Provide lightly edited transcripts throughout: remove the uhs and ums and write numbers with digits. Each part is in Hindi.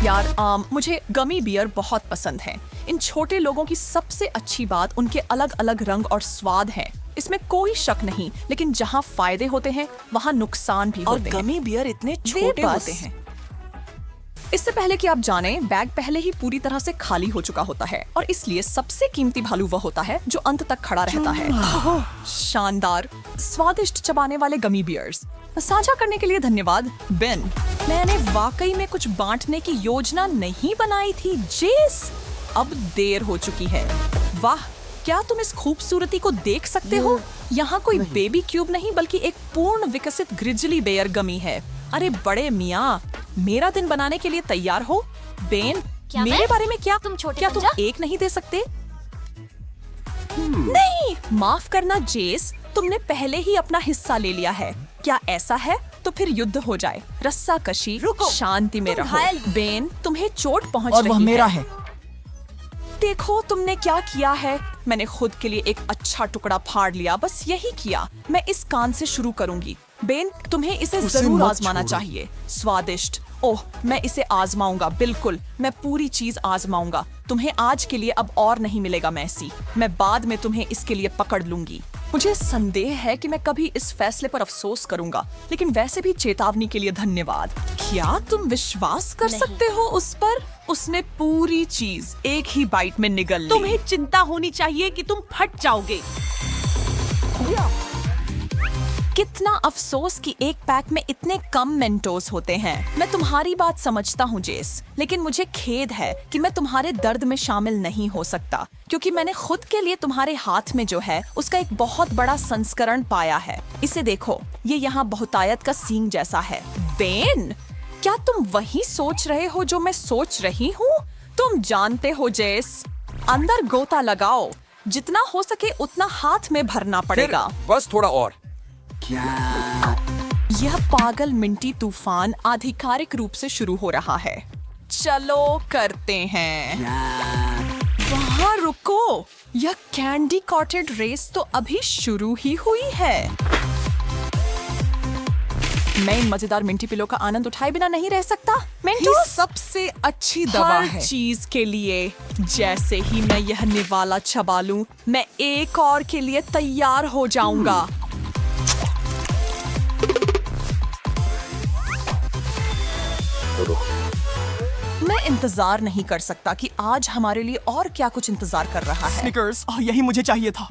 यार मुझे गमी बियर बहुत पसंद है। इन छोटे लोगों की सबसे अच्छी बात उनके अलग अलग रंग और स्वाद है, इसमें कोई शक नहीं। लेकिन जहाँ फायदे होते हैं वहाँ नुकसान भी होते हैं। और गमी बियर इतने छोटे होते हैं। इससे पहले कि आप जानें, बैग पहले ही पूरी तरह से खाली हो चुका होता है और इसलिए सबसे कीमती भालू वह होता है जो अंत तक खड़ा रहता है। शानदार, स्वादिष्ट चबाने वाले गमी बियर्स। साझा करने के लिए धन्यवाद बेन। मैंने वाकई में कुछ बांटने की योजना नहीं बनाई थी जेस। अब देर हो चुकी है। वाह, क्या तुम इस खूबसूरती को देख सकते हो? यहाँ कोई बेबी क्यूब नहीं बल्कि एक पूर्ण विकसित ग्रिजली बेयर गमी है। अरे बड़े मियाँ, मेरा दिन बनाने के लिए तैयार हो? बेन, मेरे बारे में क्या तुम एक नहीं दे सकते? नहीं, माफ करना जेस, तुमने पहले ही अपना हिस्सा ले लिया है। क्या ऐसा है? तो फिर युद्ध हो जाए। रस्सा कशी, शांति में रहो। बेन, तुम्हें चोट पहुंच रही है। और वह मेरा है। देखो तुमने क्या किया है। मैंने खुद के लिए एक अच्छा टुकड़ा फाड़ लिया, बस यही किया। मैं इस कान से शुरू करूंगी। बेन, तुम्हें इसे जरूर आजमाना चाहिए। स्वादिष्ट। ओह, मैं इसे आजमाऊंगा। बिल्कुल, मैं पूरी चीज आजमाऊंगा। तुम्हें आज के लिए अब और नहीं मिलेगा मैसी। मैं बाद में तुम्हें इसके लिए पकड़ लूंगी। मुझे संदेह है कि मैं कभी इस फैसले पर अफसोस करूंगा, लेकिन वैसे भी चेतावनी के लिए धन्यवाद। क्या तुम विश्वास कर सकते हो उस पर? उसने पूरी चीज एक ही बाइट में निगल ली। तुम्हें चिंता होनी चाहिए कि तुम फट जाओगे। कितना अफसोस कि एक पैक में इतने कम मेंटोस होते हैं। मैं तुम्हारी बात समझता हूँ जेस, लेकिन मुझे खेद है कि मैं तुम्हारे दर्द में शामिल नहीं हो सकता, क्योंकि मैंने खुद के लिए तुम्हारे हाथ में जो है उसका एक बहुत बड़ा संस्करण पाया है। इसे देखो, ये यहाँ बहुतायत का सींग जैसा है। बेन, क्या तुम वही सोच रहे हो जो मैं सोच रही हूँ? तुम जानते हो जेस, अंदर गोता लगाओ। जितना हो सके उतना हाथ में भरना पड़ेगा। बस थोड़ा और। यह पागल मिंटी तूफान आधिकारिक रूप से शुरू हो रहा है। चलो करते हैं। वहाँ रुको, यह कैंडी कॉटेड रेस तो अभी शुरू ही हुई है। मैं इन मजेदार मिंटी पिलो का आनंद उठाए बिना नहीं रह सकता। मिंटू, ये सबसे अच्छी दवा है। हर चीज के लिए। जैसे ही मैं यह निवाला चबा लूं, मैं एक और के लिए तैयार हो जाऊंगा। मैं इंतजार नहीं कर सकता कि आज हमारे लिए और क्या कुछ इंतजार कर रहा है। स्निकर्स, यही मुझे चाहिए था।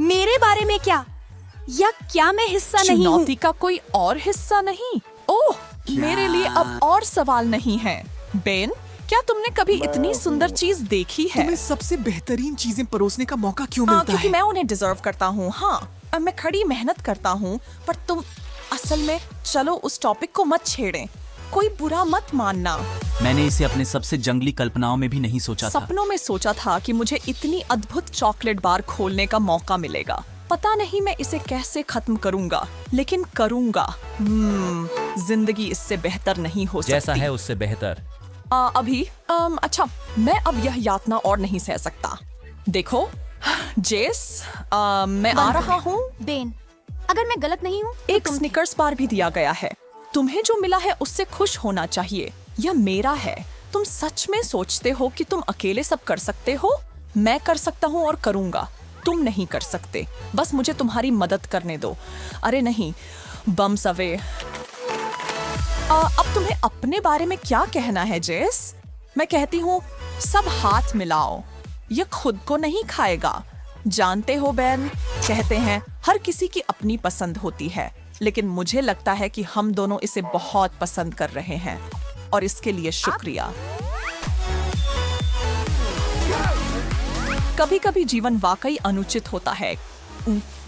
मेरे बारे में क्या? या क्या मैं हिस्सा नहीं हूँ? चुनौती का कोई और हिस्सा नहीं? ओह, मेरे लिए अब और सवाल नहीं है। बेन, क्या तुमने कभी इतनी सुंदर चीज देखी है? तुम्हें सबसे बेहतरीन चीजें परोसने का मौका क्यों मिलता क्योंकि है? मैं उन्हें डिजर्व करता हूँ। हाँ, मैं खड़ी मेहनत करता हूँ, पर तुम असल में, चलो उस टॉपिक को मत छेड़ें। कोई बुरा मत मानना। मैंने इसे अपने सबसे जंगली कल्पनाओं में भी नहीं सोचा था। सपनों में सोचा था कि मुझे इतनी अद्भुत चॉकलेट बार खोलने का मौका मिलेगा। पता नहीं मैं इसे कैसे खत्म करूंगा, लेकिन करूंगा। जिंदगी इससे बेहतर नहीं हो सकती। जैसा है उससे बेहतर। अच्छा, मैं अब यह यातना और नहीं सह सकता। देखो जेस, मैं आ रहा हूँ। बेन, अगर मैं गलत नहीं हूँ, एक स्निकर्स बार भी दिया गया है। तुम्हें जो मिला है उससे खुश होना चाहिए। यह मेरा है। तुम सच में सोचते हो कि तुम अकेले सब कर सकते हो? मैं कर सकता हूँ और करूँगा। तुम नहीं कर सकते। बस मुझे तुम्हारी मदद करने दो। अरे नहीं, बम्स अवे। अब तुम्हें अपने बारे में क्या कहना है जेस? मैं कहती हूँ, सब हाथ मिलाओ। यह खुद को नहीं खाएगा। जानते हो बेन, कहते हैं हर किसी की अपनी पसंद होती है, लेकिन मुझे लगता है कि हम दोनों इसे बहुत पसंद कर रहे हैं और इसके लिए शुक्रिया। कभी-कभी जीवन वाकई अनुचित होता है।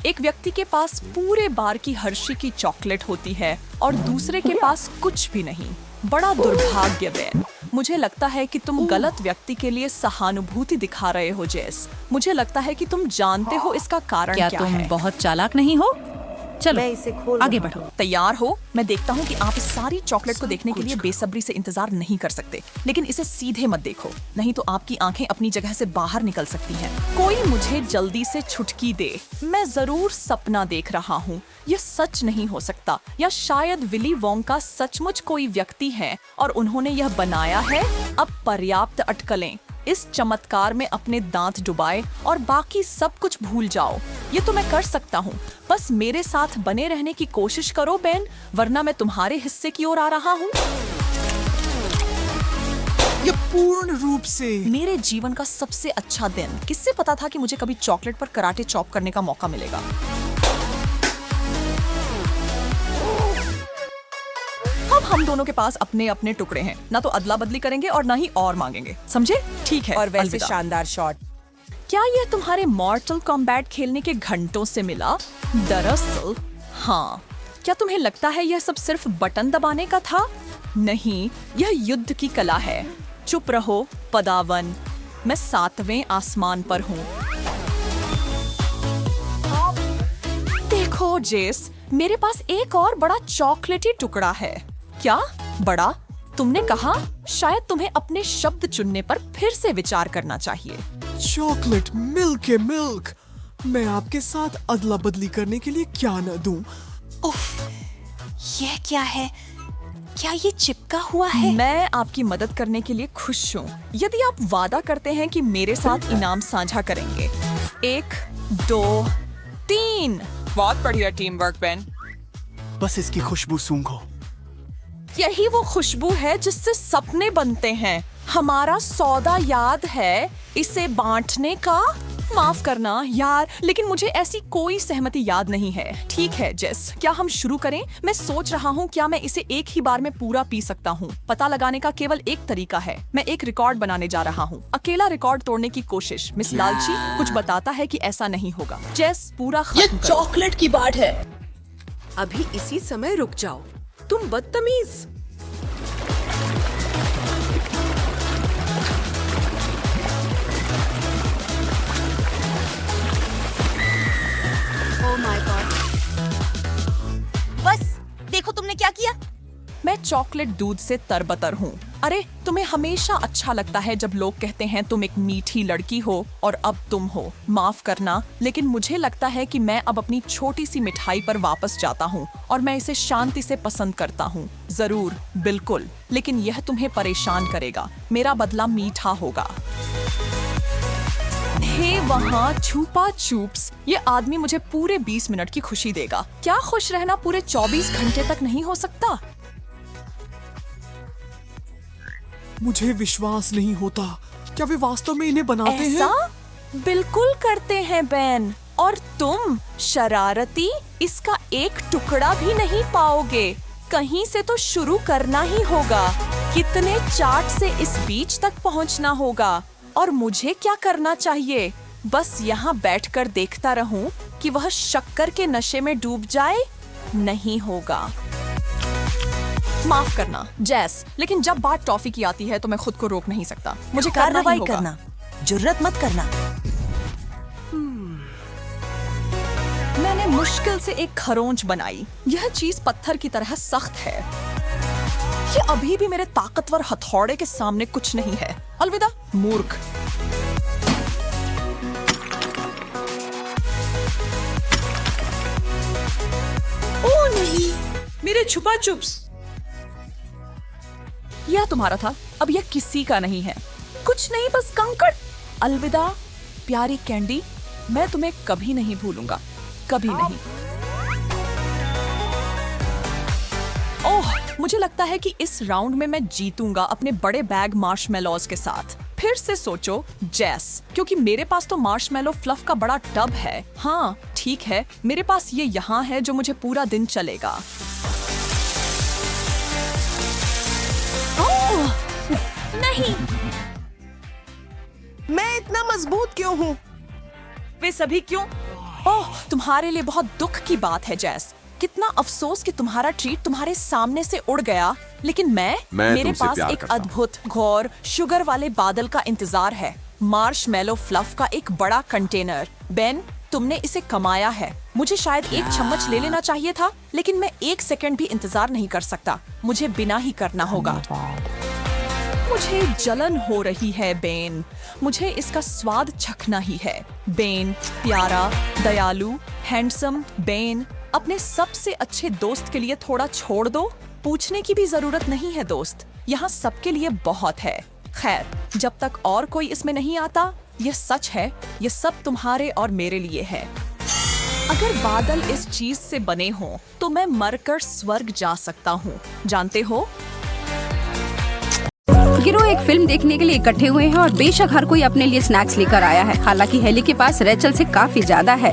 एक व्यक्ति के पास पूरे बार की हर्षी की चॉकलेट होती है और दूसरे के पास कुछ भी नहीं। बड़ा दुर्भाग्य बेन। मुझे लगता है कि तुम गलत व्यक्ति के लिए सहानुभूति दिखा रहे हो जेस। मुझे लगता है कि तुम जानते हो इसका कारण क्या तुम है। बहुत चालाक नहीं हो? चलो आगे बढ़ो। तैयार हो? मैं देखता हूँ कि आप इस सारी चॉकलेट को देखने के लिए बेसब्री से इंतजार नहीं कर सकते, लेकिन इसे सीधे मत देखो, नहीं तो आपकी आंखें अपनी जगह से बाहर निकल सकती हैं। कोई मुझे जल्दी से छुटकी दे। मैं जरूर सपना देख रहा हूँ। यह सच नहीं हो सकता, या शायद विली वोंका सचमुच कोई व्यक्ति है और उन्होंने यह बनाया है। अब पर्याप्त अटकलें। इस चमत्कार में अपने दांत डुबाए और बाकी सब कुछ भूल जाओ। ये तो मैं कर सकता हूँ। बस मेरे साथ बने रहने की कोशिश करो बेन, वरना मैं तुम्हारे हिस्से की ओर आ रहा हूँ। ये पूर्ण रूप से मेरे जीवन का सबसे अच्छा दिन। किससे पता था कि मुझे कभी चॉकलेट पर कराटे चॉप करने का मौका मिलेगा। अब हम दोनों के पास अपने अपने टुकड़े हैं, ना तो अदला बदली करेंगे और ना ही और मांगेंगे, समझे? ठीक है। और वैसे अलविदा। शानदार शॉट। क्या यह तुम्हारे मॉर्टल कॉम्बैट खेलने के घंटों से मिला? दरअसल हाँ। क्या तुम्हें लगता है यह सब सिर्फ बटन दबाने का था? नहीं, यह युद्ध की कला है। चुप रहो पदावन, मैं 7वें आसमान पर हूँ। देखो जेस, मेरे पास एक और बड़ा चॉकलेटी टुकड़ा है। क्या बड़ा? तुमने कहा शायद तुम्हें अपने शब्द चुनने पर फिर से विचार करना चाहिए। चॉकलेट मिल्क है मिल्क। मैं आपके साथ अदला बदली करने के लिए क्या न दूं। उफ, यह क्या है? क्या ये चिपका हुआ है? मैं आपकी मदद करने के लिए खुश हूँ, यदि आप वादा करते हैं कि मेरे साथ इनाम साझा करेंगे। 1, 2, 3। बहुत बढ़िया टीम वर्क बेन। बस इसकी खुशबू सूंघो। यही वो खुशबू है जिससे सपने बनते हैं। हमारा सौदा याद है इसे बांटने का? माफ करना यार, लेकिन मुझे ऐसी कोई सहमति याद नहीं है। ठीक है जेस, क्या हम शुरू करें? मैं सोच रहा हूँ क्या मैं इसे एक ही बार में पूरा पी सकता हूँ। पता लगाने का केवल एक तरीका है। मैं एक रिकॉर्ड बनाने जा रहा हूँ। अकेला रिकॉर्ड तोड़ने की कोशिश। मिस लालची कुछ बताता है कि ऐसा नहीं होगा। जेस पूरा खत्म करो। चॉकलेट की बाट है। अभी इसी समय रुक जाओ, तुम बदतमीज। Oh my God. बस देखो तुमने क्या किया। मैं चॉकलेट दूध से तरबतर हूँ। अरे तुम्हें हमेशा अच्छा लगता है जब लोग कहते हैं तुम एक मीठी लड़की हो, और अब तुम हो। माफ करना, लेकिन मुझे लगता है कि मैं अब अपनी छोटी सी मिठाई पर वापस जाता हूँ और मैं इसे शांति से पसंद करता हूँ। जरूर, बिल्कुल, लेकिन यह तुम्हें परेशान करेगा। मेरा बदला मीठा होगा। हे वहाँ छुपा चूप्स, ये आदमी मुझे पूरे 20 मिनट की खुशी देगा। क्या खुश रहना पूरे 24 घंटे तक नहीं हो सकता? मुझे विश्वास नहीं होता। क्या वे वास्तव में इन्हें बनाते ऐसा हैं? बिल्कुल करते हैं बेन, और तुम शरारती इसका एक टुकड़ा भी नहीं पाओगे। कहीं से तो शुरू करना ही होगा। कितने चार्ट से इस बीच तक पहुंचना होगा, और मुझे क्या करना चाहिए? बस यहाँ बैठकर देखता रहूं कि वह शक्कर के नशे में डूब जाए? नहीं होगा। माफ करना जैस, लेकिन जब बात टॉफी की आती है तो मैं खुद को रोक नहीं सकता। मुझे करना ही कार्रवाई होगा। करना, जुर्रत मत करना। मैंने मुश्किल से एक खरोंच बनाई। यह चीज पत्थर की तरह सख्त है। ये अभी भी मेरे ताकतवर हथौड़े के सामने कुछ नहीं है। अलविदा मूर्ख। ओह नहीं, मेरे छुपा चुप्स। यह तुम्हारा था, अब यह किसी का नहीं है। कुछ नहीं, बस कंकड़। अलविदा प्यारी कैंडी, मैं तुम्हें कभी नहीं भूलूंगा, कभी नहीं। ओह, मुझे लगता है कि इस राउंड में मैं जीतूंगा अपने बड़े बैग मार्शमेलोज के साथ। फिर से सोचो जैस, क्योंकि मेरे पास तो मार्शमेलो फ्लफ का बड़ा टब है। हाँ ठीक है, मेरे पास ये यहाँ है जो मुझे पूरा दिन चलेगा। नहीं, मैं इतना मजबूत क्यों हूँ? वे सभी क्यों? ओह, तुम्हारे लिए बहुत दुख की बात है जैस। कितना अफसोस कि तुम्हारा ट्रीट तुम्हारे सामने से उड़ गया। लेकिन मैं मेरे तुमसे पास प्यार एक करता हूं। अद्भुत घोर शुगर वाले बादल का इंतजार है। मार्शमेलो फ्लफ का एक बड़ा कंटेनर। बेन, तुमने इसे कमाया है। मुझे शायद एक चम्मच ले लेना चाहिए था, लेकिन मैं 1 सेकंड भी इंतजार नहीं कर सकता। मुझे बिना ही करना होगा। मुझे जलन हो रही है बेन। मुझे इसका स्वाद चखना ही है। बेन, प्यारा, दयालु, हैंडसम बेन, अपने सबसे अच्छे दोस्त के लिए थोड़ा छोड़ दो। पूछने की भी जरूरत नहीं है दोस्त, यहाँ सबके लिए बहुत है। खैर, जब तक और कोई इसमें नहीं आता, ये सच है, ये सब तुम्हारे और मेरे लिए है। अगर बादल इस चीज से बने हों, तो मैं मरकर स्वर्ग जा सकता हूँ। जानते हो, गिरोह एक फिल्म देखने के लिए इकट्ठे हुए हैं और बेशक हर कोई अपने लिए स्नैक्स लेकर आया है। हालांकि हेली के पास रेचल से काफी ज्यादा है।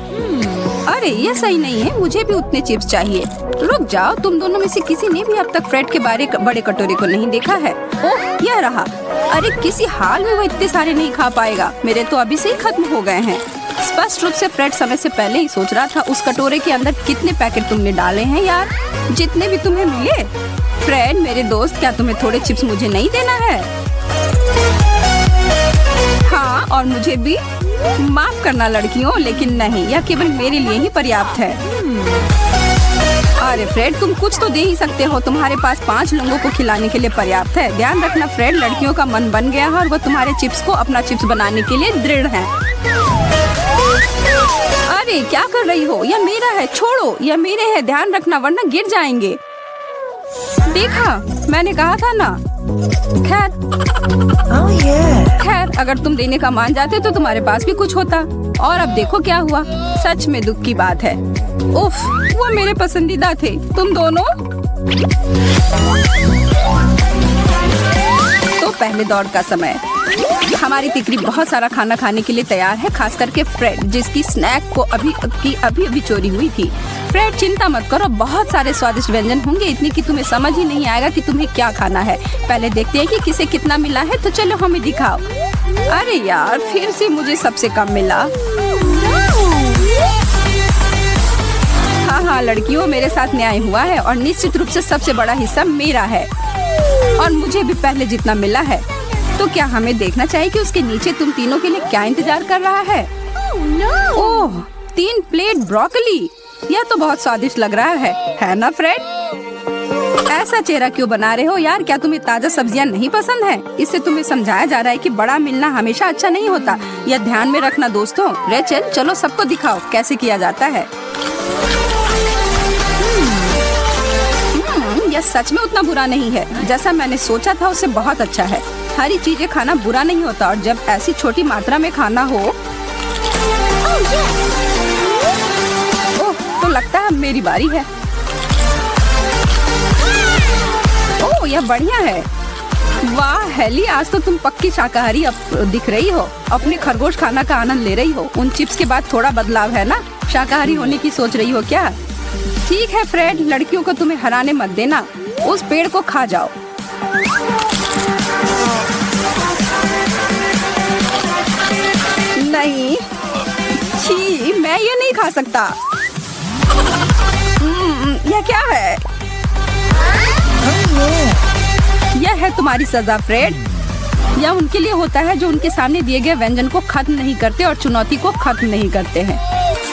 अरे ये सही नहीं है, मुझे भी उतने चिप्स चाहिए। रुक जाओ, तुम दोनों में से किसी ने भी अब तक फ्रेड के बड़े कटोरे को नहीं देखा है। ओह, यह रहा। अरे किसी हाल में वो इतने सारे नहीं खा पाएगा। मेरे तो अभी से ही खत्म हो गए हैं। स्पष्ट रूप से फ्रेड समय से पहले ही सोच रहा था उस कटोरे के अंदर कितने पैकेट तुमने डाले हैं यार, जितने भी तुम्हें मिले। फ्रेड मेरे दोस्त, क्या तुम्हें थोड़े चिप्स मुझे नहीं देना है? हाँ, और मुझे भी। माफ करना लड़कियों, लेकिन नहीं, यह केवल मेरे लिए ही पर्याप्त है। अरे फ्रेड, तुम कुछ तो दे ही सकते हो। तुम्हारे पास 5 लोगों को खिलाने के लिए पर्याप्त है। ध्यान रखना फ्रेड, लड़कियों का मन बन गया है और वो तुम्हारे चिप्स को अपना चिप्स बनाने के लिए दृढ़ है। अरे क्या कर रही हो? यह मेरा है, छोड़ो। यह मेरे है, ध्यान रखना वरना गिर जाएंगे। देखा, मैंने कहा था ना। खैर, अगर तुम देने का मान जाते तो तुम्हारे पास भी कुछ होता। और अब देखो क्या हुआ। सच में दुख की बात है। उफ, वो मेरे पसंदीदा थे। तुम दोनों। तो पहले दौड़ का समय। हमारी तिकरी बहुत सारा खाना खाने के लिए तैयार है, खास करके फ्रेड, जिसकी स्नैक को अभी चोरी हुई थी। फ्रेड, चिंता मत करो, बहुत सारे स्वादिष्ट व्यंजन होंगे, इतने कि तुम्हें समझ ही नहीं आएगा कि तुम्हें क्या खाना है। पहले देखते हैं कि किसे कितना मिला है, तो चलो हमें दिखाओ। अरे यार, फिर से मुझे सबसे कम मिला। हाँ, लड़कियों, मेरे साथ न्याय हुआ है और निश्चित रूप से सबसे बड़ा हिस्सा मेरा है और मुझे भी पहले जितना मिला है। तो क्या हमें देखना चाहिए कि उसके नीचे तुम तीनों के लिए क्या इंतजार कर रहा है? ओह, 3 प्लेट ब्रोकली। यह तो बहुत स्वादिष्ट लग रहा है ना फ्रेड? ऐसा चेहरा क्यों बना रहे हो यार? क्या तुम्हें ताजा सब्जियां नहीं पसंद है? इससे तुम्हें समझाया जा रहा है कि बड़ा मिलना हमेशा अच्छा नहीं होता। यह ध्यान में रखना दोस्तों। रेचल, चलो सबको दिखाओ कैसे किया जाता है। यह सच में उतना बुरा नहीं है जैसा मैंने सोचा था, उससे बहुत अच्छा है। हरी चीजें खाना बुरा नहीं होता, और जब ऐसी छोटी मात्रा में खाना हो। ओह, तो लगता है मेरी बारी है। ओह, यह बढ़िया है। वाह हेली, आज तो तुम पक्की शाकाहारी दिख रही हो। अपने खरगोश खाना का आनंद ले रही हो। उन चिप्स के बाद थोड़ा बदलाव है ना? शाकाहारी होने की सोच रही हो क्या? ठीक है फ्रेड, लड़कियों को तुम्हें हराने मत देना। उस पेड़ को खा जाओ। नहीं, छी, मैं ये नहीं खा सकता। यह क्या है? यह है तुम्हारी सजा फ्रेड। यह उनके लिए होता है जो उनके सामने दिए गए व्यंजन को खत्म नहीं करते और चुनौती को खत्म नहीं करते हैं।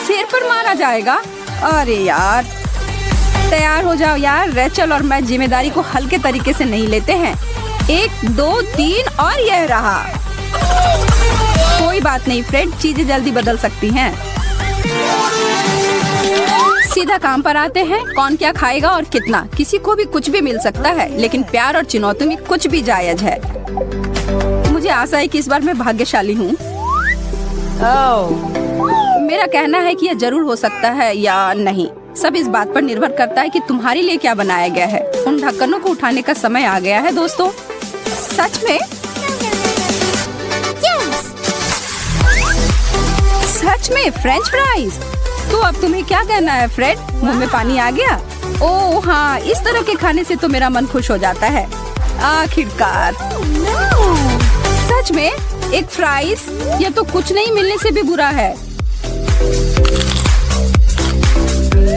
सिर पर मारा जाएगा। अरे यार, तैयार हो जाओ यार। रेचल और मैं जिम्मेदारी को हल्के तरीके से नहीं लेते हैं। 1, 2, 3 और यह रहा। कोई बात नहीं फ्रेड, चीजें जल्दी बदल सकती हैं। सीधा काम पर आते हैं। कौन क्या खाएगा और कितना? किसी को भी कुछ भी मिल सकता है, लेकिन प्यार और चुनौती में कुछ भी जायज है। मुझे आशा है कि इस बार मैं भाग्यशाली हूँ। मेरा कहना है कि यह जरूर हो सकता है या नहीं। सब इस बात पर निर्भर करता है कि तुम्हारे लिए क्या बनाया गया है। उन ढक्कनों को उठाने का समय आ गया है दोस्तों। सच में? सच में फ्रेंच फ्राइज। तो अब तुम्हें क्या कहना है फ्रेड? मुंह में पानी आ गया? ओह हाँ, इस तरह के खाने से तो मेरा मन खुश हो जाता है आखिरकार। सच में एक फ्राइज? यह तो कुछ नहीं मिलने से भी बुरा है।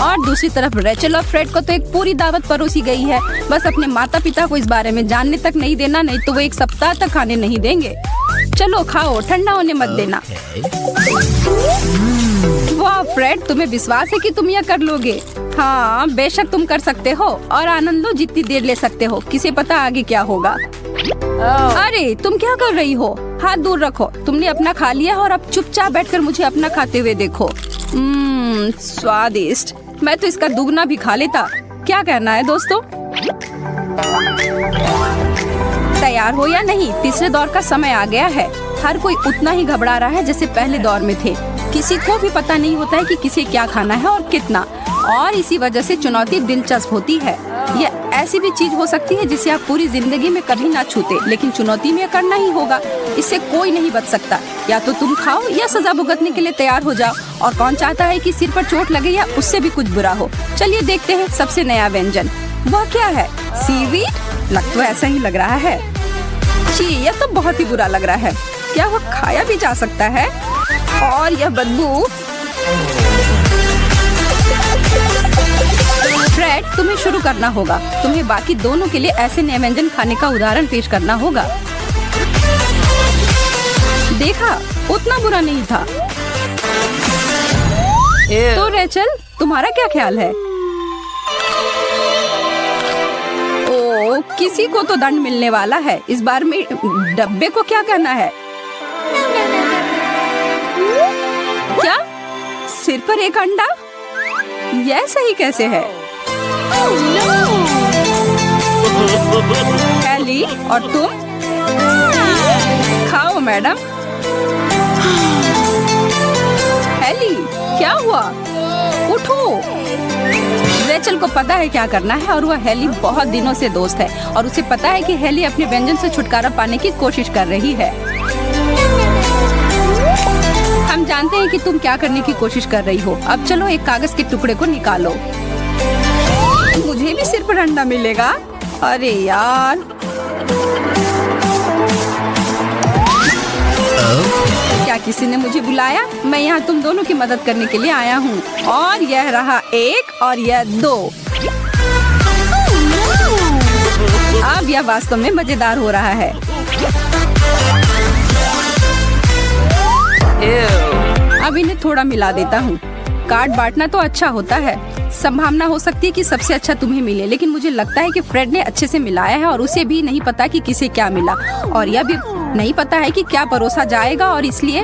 और दूसरी तरफ रेचल और फ्रेड को तो एक पूरी दावत परोसी गई है। बस अपने माता पिता को इस बारे में जानने तक नहीं देना, नहीं तो वो 1 सप्ताह तक खाने नहीं देंगे। चलो खाओ, ठंडा होने मत देना। वाह फ्रेड, तुम्हें विश्वास है कि तुम यह कर लोगे? हाँ बेशक तुम कर सकते हो और आनंद लो जितनी देर ले सकते हो, किसे पता आगे क्या होगा। अरे तुम क्या कर रही हो? हाथ दूर रखो। तुमने अपना खा लिया और अब चुपचाप बैठकर मुझे अपना खाते हुए देखो। स्वादिष्ट। मैं तो इसका दुगना भी खा लेता। क्या कहना है दोस्तों? तैयार हो या नहीं? तीसरे दौर का समय आ गया है। हर कोई उतना ही घबरा रहा है जैसे पहले दौर में थे। किसी को भी पता नहीं होता है कि किसे क्या खाना है और कितना, और इसी वजह से चुनौती दिलचस्प होती है। यह ऐसी भी चीज हो सकती है जिसे आप पूरी जिंदगी में कभी ना छूते, लेकिन चुनौती में करना ही होगा। इससे कोई नहीं बच सकता। या तो तुम खाओ या सजा भुगतने के लिए तैयार हो जाओ। और कौन चाहता है कि सिर पर चोट लगे या उससे भी कुछ बुरा हो? चलिए देखते हैं सबसे नया व्यंजन। वह क्या है? सीवीड? लग तो ऐसा ही लग रहा है। छी, यह तो बहुत ही बुरा लग रहा है। क्या वह खाया भी जा सकता है? और यह बदबू। फ्रेड, तुम्हें शुरू करना होगा। तुम्हें बाकी दोनों के लिए ऐसे नए व्यंजन खाने का उदाहरण पेश करना होगा। देखा, उतना बुरा नहीं था। तो रेचल, तुम्हारा क्या ख्याल है? ओ, किसी को तो दंड मिलने वाला है। इस बार में डब्बे को क्या कहना है? क्या? सिर पर एक अंडा? यह सही कैसे है? हेली, और तुम? खाओ मैडम। हेली, क्या हुआ? उठो। रेचल को पता है क्या करना है और वह हेली बहुत दिनों से दोस्त है और उसे पता है कि हेली अपने व्यंजन से छुटकारा पाने की कोशिश कर रही है। हम जानते हैं कि तुम क्या करने की कोशिश कर रही हो। अब चलो एक कागज के टुकड़े को निकालो। मुझे भी सिर पर अंडा मिलेगा? अरे यार। क्या किसी ने मुझे बुलाया? मैं यहाँ तुम दोनों की मदद करने के लिए आया हूँ। और यह रहा 1 और यह 2। अब यह वास्तव में मजेदार हो रहा है। अब इन्हें थोड़ा मिला देता हूँ। कार्ड बांटना तो अच्छा होता है। संभावना हो सकती है कि सबसे अच्छा तुम्हें मिले, लेकिन मुझे लगता है कि फ्रेड ने अच्छे से मिलाया है और उसे भी नहीं पता कि किसे क्या मिला, और यह भी नहीं पता है कि क्या परोसा जाएगा, और इसलिए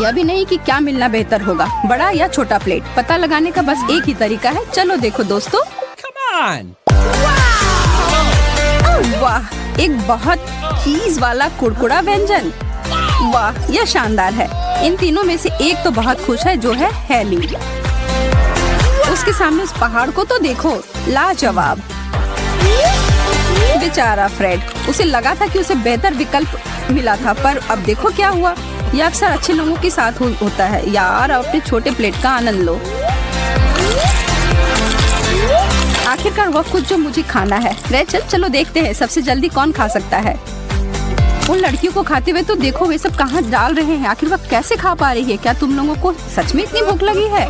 यह भी नहीं कि क्या मिलना बेहतर होगा, बड़ा या छोटा प्लेट। पता लगाने का बस एक ही तरीका है। चलो देखो दोस्तों। वाह, एक बहुत चीज वाला कुड़कुड़ा व्यंजन। वाह, यह शानदार है। इन तीनों में से एक तो बहुत खुश है, जो है हेली। उसके सामने उस पहाड़ को तो देखो, लाजवाब। बेचारा फ्रेड, उसे लगा था कि उसे बेहतर विकल्प मिला था, पर अब देखो क्या हुआ। यह अक्सर अच्छे लोगों के साथ होता है। यार, अपने छोटे प्लेट का आनंद लो। आखिरकार वह कुछ जो मुझे खाना है। रेचल, चलो देखते हैं सबसे जल्दी कौन खा सकता है। उन लड़कियों को खाते हुए तो देखो, वे सब कहाँ डाल रहे हैं। आखिर वह कैसे खा पा रही है? क्या तुम लोगों को सच में इतनी भूख लगी है?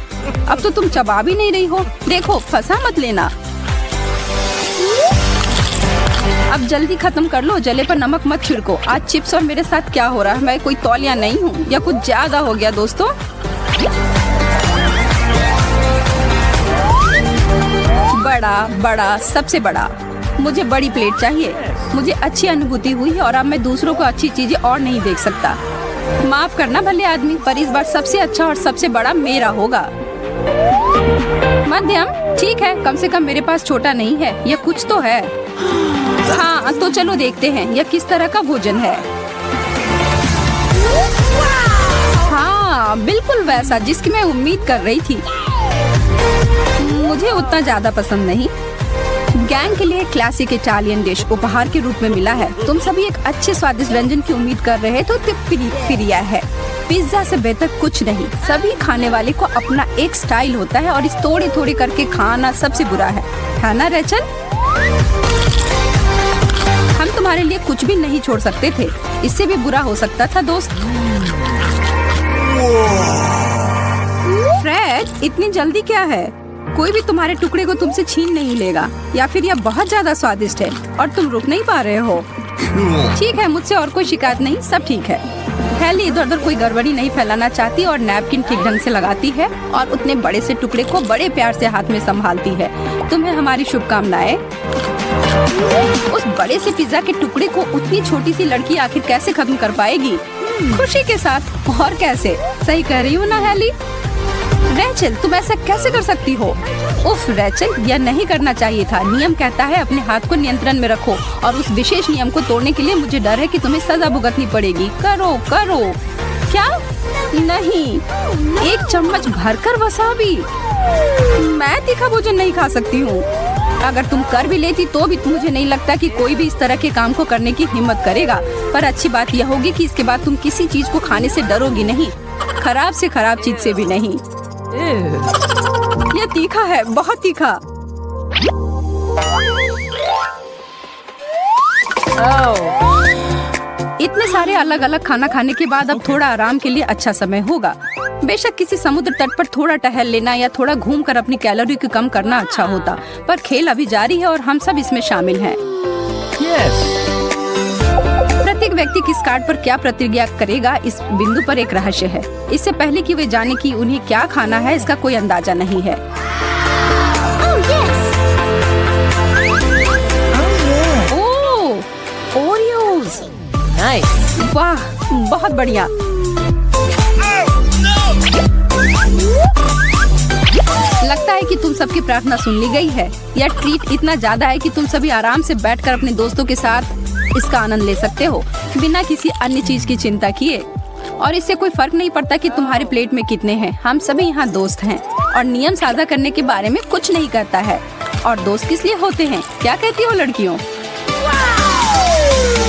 अब तो तुम चबा भी नहीं रही हो। देखो, फंसा मत लेना। अब जल्दी खत्म कर लो, जले पर नमक मत छिड़को। आज चिप्स और मेरे साथ क्या हो रहा है? मैं कोई तौलिया नहीं हूँ, या कुछ ज्यादा हो गया दोस्तों। बड़ा, सबसे बड़ा। मुझे बड़ी प्लेट चाहिए। मुझे अच्छी अनुभूति हुई है और अब मैं दूसरों को अच्छी चीजें और नहीं देख सकता। माफ करना भले आदमी, पर इस बार सबसे अच्छा और सबसे बड़ा मेरा होगा। मध्यम, ठीक है, कम से कम मेरे पास छोटा नहीं है। यह कुछ तो है। हाँ, तो चलो देखते हैं यह किस तरह का भोजन है। हाँ, बिल्कुल वैसा जिसकी मैं उम्मीद कर रही थी। मुझे उतना ज्यादा पसंद नहीं। गैंग के लिए क्लासिक इटालियन डिश उपहार के रूप में मिला है। तुम सभी एक अच्छे स्वादिष्ट व्यंजन की उम्मीद कर रहे तो फिरिया है। पिज्जा से बेहतर कुछ नहीं। सभी खाने वाले को अपना एक स्टाइल होता है और इस थोड़ी थोड़ी करके खाना सबसे बुरा है ना रेचल? हम तुम्हारे लिए कुछ भी नहीं छोड़ सकते थे। इससे भी बुरा हो सकता था दोस्त। फ्रेड, इतनी जल्दी क्या है? कोई भी तुम्हारे टुकड़े को तुमसे छीन नहीं लेगा, या फिर यह बहुत ज्यादा स्वादिष्ट है और तुम रुक नहीं पा रहे हो। ठीक है, मुझसे और कोई शिकायत नहीं, सब ठीक है। हेली इधर उधर कोई गड़बड़ी नहीं फैलाना चाहती और नैपकिन ठीक ढंग से लगाती है और उतने बड़े से टुकड़े को बड़े प्यार से हाथ में संभालती है। तुम्हें हमारी शुभकामनाएं। उस बड़े से पिज्जा के टुकड़े को उतनी छोटी सी लड़की आखिर कैसे खत्म कर पाएगी? खुशी के साथ। और कैसे? सही कह रही हूँ ना हेली? रेचल, तुम ऐसा कैसे कर सकती हो? उफ रेचल, यह नहीं करना चाहिए था। नियम कहता है अपने हाथ को नियंत्रण में रखो और उस विशेष नियम को तोड़ने के लिए मुझे डर है कि तुम्हें सजा भुगतनी पड़ेगी। करो करो। क्या? नहीं, 1 चम्मच भरकर वसाबी। मैं तीखा भोजन नहीं खा सकती हूँ। अगर तुम कर भी लेती तो भी मुझे नहीं लगता कि कोई भी इस तरह के काम को करने की हिम्मत करेगा। पर अच्छी बात यह होगी कि इसके बाद तुम किसी चीज को खाने से डरोगी नहीं, खराब से खराब चीज से भी नहीं। यह तीखा है, बहुत तीखा। इतने सारे अलग अलग खाना खाने के बाद अब थोड़ा आराम के लिए अच्छा समय होगा। बेशक किसी समुद्र तट पर थोड़ा टहल लेना या थोड़ा घूमकर अपनी कैलोरी को कम करना अच्छा होता, पर खेल अभी जारी है और हम सब इसमें शामिल हैं। प्रत्येक व्यक्ति किस कार्ड पर क्या प्रतिक्रिया करेगा इस बिंदु पर एक रहस्य है। इससे पहले कि वे जाने कि उन्हें क्या खाना है, इसका कोई अंदाजा नहीं है। ओरियोज, वाह, बहुत बढ़िया। लगता है कि तुम सबकी प्रार्थना सुन ली गई है। यह ट्रीट इतना ज्यादा है कि तुम सभी आराम से बैठकर अपने दोस्तों के साथ इसका आनंद ले सकते हो बिना किसी अन्य चीज की चिंता किए। और इससे कोई फर्क नहीं पड़ता कि तुम्हारे प्लेट में कितने हैं। हम सभी यहाँ दोस्त हैं और नियम साझा करने के बारे में कुछ नहीं कहता है। और दोस्त किस लिए होते हैं? क्या कहती हो लड़कियों?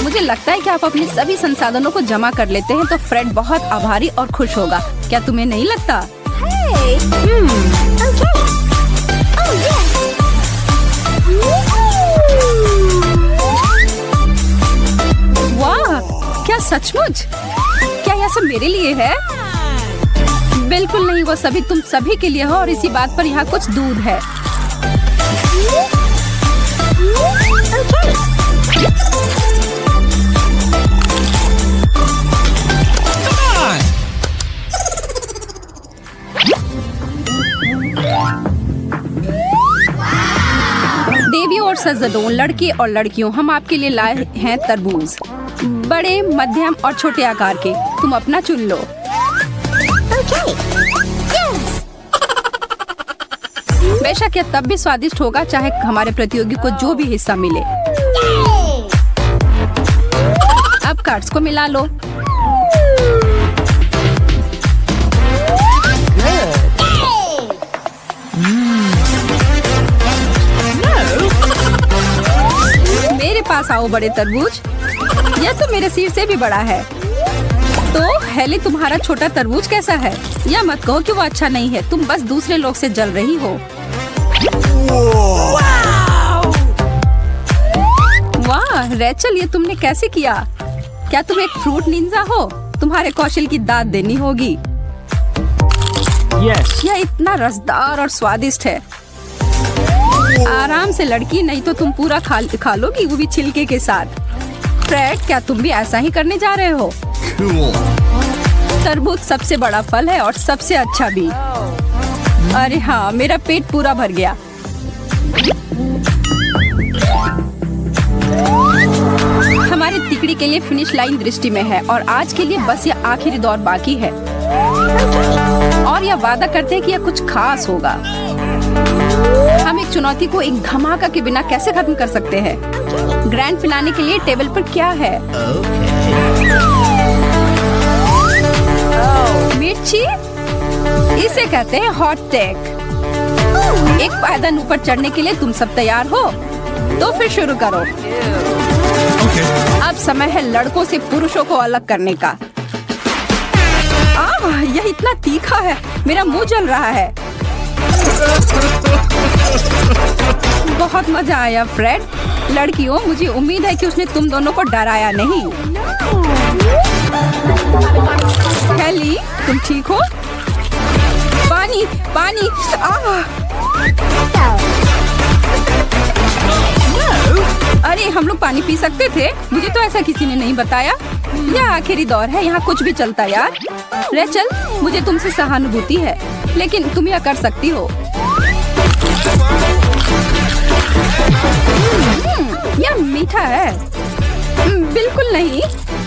मुझे लगता है कि आप अपने सभी संसाधनों को जमा कर लेते हैं तो फ्रेड बहुत आभारी और खुश होगा। क्या तुम्हें नहीं लगता? वाह, क्या सचमुच? क्या यह सब मेरे लिए है? बिल्कुल नहीं, वो सभी तुम सभी के लिए हो और इसी बात पर यहाँ कुछ दूध है। देवियों और सज्जनों, लड़के और लड़कियों, हम आपके लिए लाए हैं तरबूज, बड़े, मध्यम और छोटे आकार के। तुम अपना चुन लो। बेशक यह तब भी स्वादिष्ट होगा चाहे हमारे प्रतियोगी को जो भी हिस्सा मिले। अब कार्ड्स को मिला लो। मेरे पास आओ बड़े तरबूज। यह तो मेरे सिर से भी बड़ा है। तो हेली, तुम्हारा छोटा तरबूज कैसा है? या मत कहो कि वो अच्छा नहीं है, तुम बस दूसरे लोग से जल रही हो। वाह रेचल, ये तुमने कैसे किया? क्या तुम एक फ्रूट निंजा हो? तुम्हारे कौशल की दाद देनी होगी। यह इतना रसदार और स्वादिष्ट है। आराम से लड़की, नहीं तो तुम पूरा खा लोगी, वो भी छिलके के साथ। फ्रेड, क्या तुम भी ऐसा ही करने जा रहे हो? तरबूज सबसे बड़ा फल है और सबसे अच्छा भी। अरे हाँ, मेरा पेट पूरा भर गया। हमारी तिकड़ी के लिए फिनिश लाइन दृष्टि में है और आज के लिए बस यह आखिरी दौर बाकी है और यह वादा करते हैं कि यह कुछ खास होगा। हम एक चुनौती को एक धमाका के बिना कैसे खत्म कर सकते हैं? ग्रैंड फिनाले के लिए टेबल पर क्या है? मिर्ची, इसे कहते हैं हॉट टेक। एक पायदान ऊपर चढ़ने के लिए तुम सब तैयार हो? तो फिर शुरू करो। अब समय है लड़कों से पुरुषों को अलग करने का। यह इतना तीखा है, मेरा मुंह जल रहा है। बहुत मजा आया फ्रेड। लड़कियों, मुझे उम्मीद है कि उसने तुम दोनों को डराया नहीं। हेली, तुम ठीक हो? पानी पानी। अरे कि हम लोग पानी पी सकते थे? मुझे तो ऐसा किसी ने नहीं बताया। यह आखिरी दौर है, यहाँ कुछ भी चलता यार। रेचल, मुझे तुमसे सहानुभूति है, लेकिन तुम यह कर सकती हो। यह मीठा है। बिल्कुल नहीं,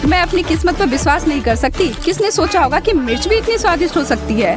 मैं अपनी किस्मत पर विश्वास नहीं कर सकती। किसने सोचा होगा कि मिर्च भी इतनी स्वादिष्ट हो सकती है?